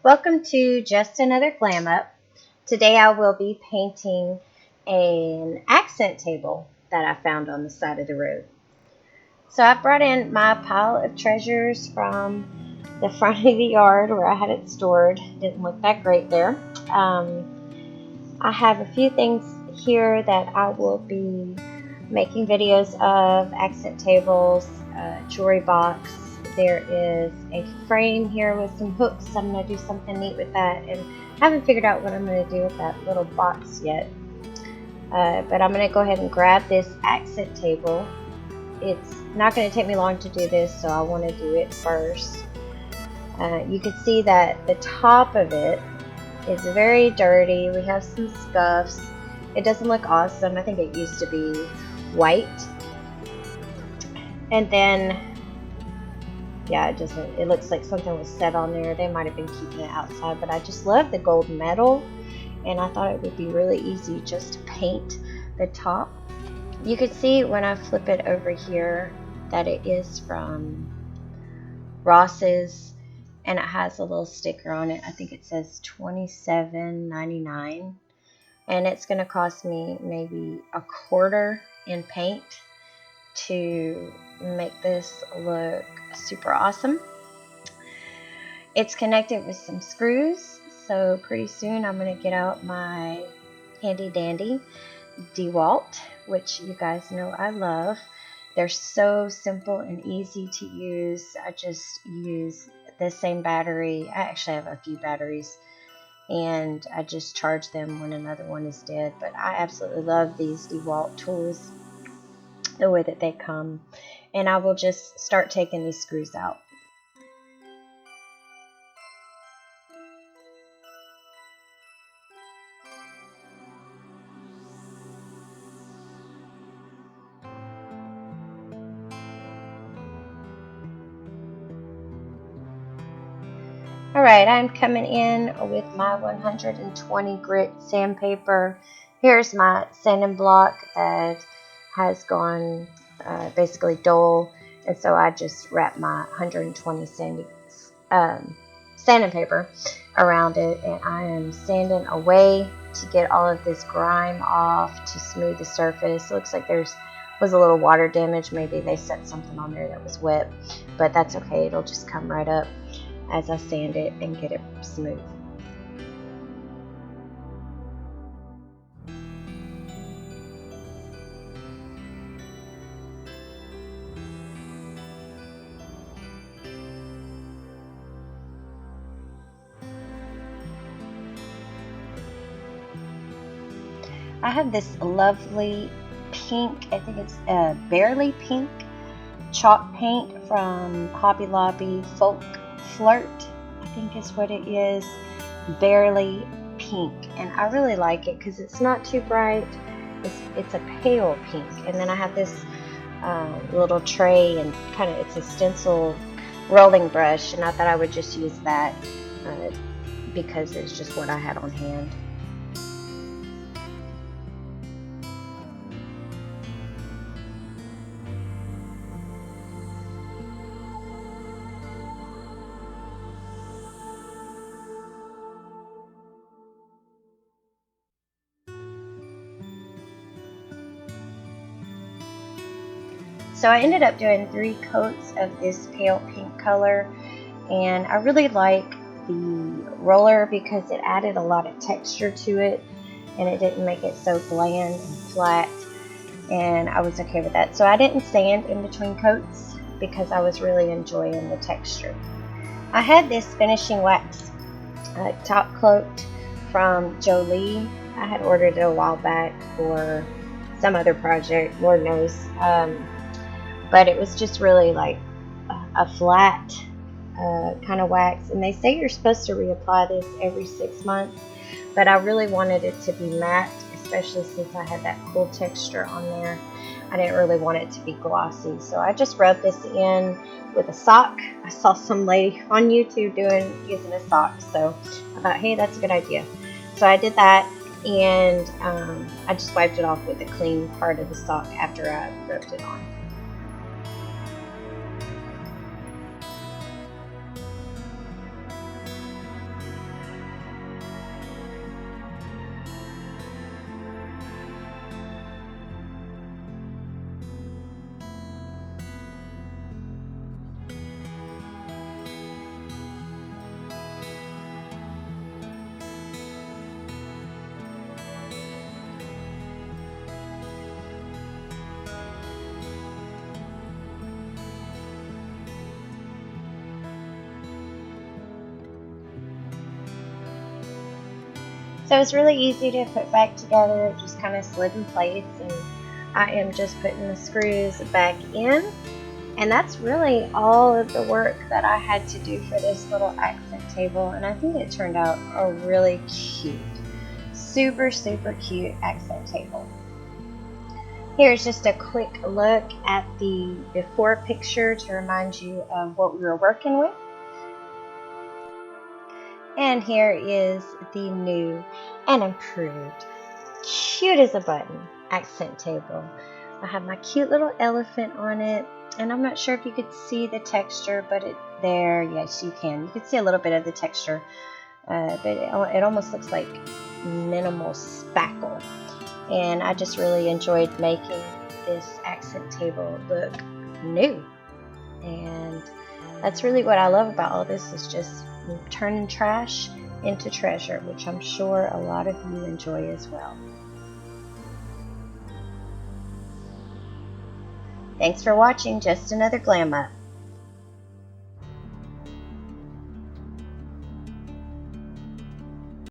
Welcome to Just Another Glam Up. Today I will be painting an accent table that I found on the side of the road. So I brought in my pile of treasures from the front of the yard where I had it stored. Didn't look that great there. I have a few things here that I will be making videos of: accent tables, jewelry box. There is a frame here with some hooks. I'm going to do something neat with that, and I haven't figured out what I'm going to do with that little box yet. But I'm going to go ahead and grab this accent table. It's not going to take me long to do this, so I want to do it first. You can see that the top of it is very dirty. We have some scuffs. It doesn't look awesome. I think it used to be white. And then, yeah, it looks like something was set on there. They might have been keeping it outside, but I just love the gold metal, and I thought it would be really easy just to paint the top. You can see when I flip it over here that it is from Ross's, and it has a little sticker on it. I think it says $27.99, and it's going to cost me maybe $1/4 in paint to make this look super awesome. It's connected with some screws, so pretty soon I'm going to get out my handy dandy DeWalt, which you guys know I love. They're so simple and easy to use. I just use the same battery. I actually have a few batteries, and I just charge them when another one is dead. But I absolutely love these DeWalt tools, the way that they come. And I will just start taking these screws out. Alright, I'm coming in with my 120 grit sandpaper. Here's my sanding block that has gone basically dull, and so I just wrap my 120 sanding paper around it, and I am sanding away to get all of this grime off, to smooth the surface. It looks like was a little water damage. Maybe they set something on there that was wet, but that's okay. It'll just come right up as I sand it and get it smooth. I have this lovely pink, I think it's barely pink chalk paint from Hobby Lobby. Folk Flirt, I think is what it is. Barely pink, and I really like it because it's not too bright. It's a pale pink. And then I have this little tray, and it's a stencil rolling brush, and I thought I would just use that because it's just what I had on hand. So I ended up doing 3 coats of this pale pink color, and I really like the roller because it added a lot of texture to it, and it didn't make it so bland and flat, and I was okay with that. So I didn't sand in between coats because I was really enjoying the texture. I had this finishing wax top coat from Jolie. I had ordered it a while back for some other project, Lord knows. But it was just really like a flat kind of wax, and they say you're supposed to reapply this every 6 months, but I really wanted it to be matte, especially since I had that cool texture on there. I didn't really want it to be glossy, so I just rubbed this in with a sock. I saw some lady on YouTube using a sock, so I thought, hey, that's a good idea. So I did that, and I just wiped it off with a clean part of the sock after I rubbed it on. So it's really easy to put back together. It just kind of slid in place, and I am just putting the screws back in. And that's really all of the work that I had to do for this little accent table, and I think it turned out a really cute, super cute accent table. Here's just a quick look at the before picture to remind you of what we were working with. And here is the new and improved, cute as a button accent table. I have my cute little elephant on it, and I'm not sure if you could see the texture, but there, yes you can. You can see a little bit of the texture, but it almost looks like minimal spackle. And I just really enjoyed making this accent table look new. And that's really what I love about all this, is just turning trash into treasure, which I'm sure a lot of you enjoy as well. Thanks for watching Just Another Glam Up.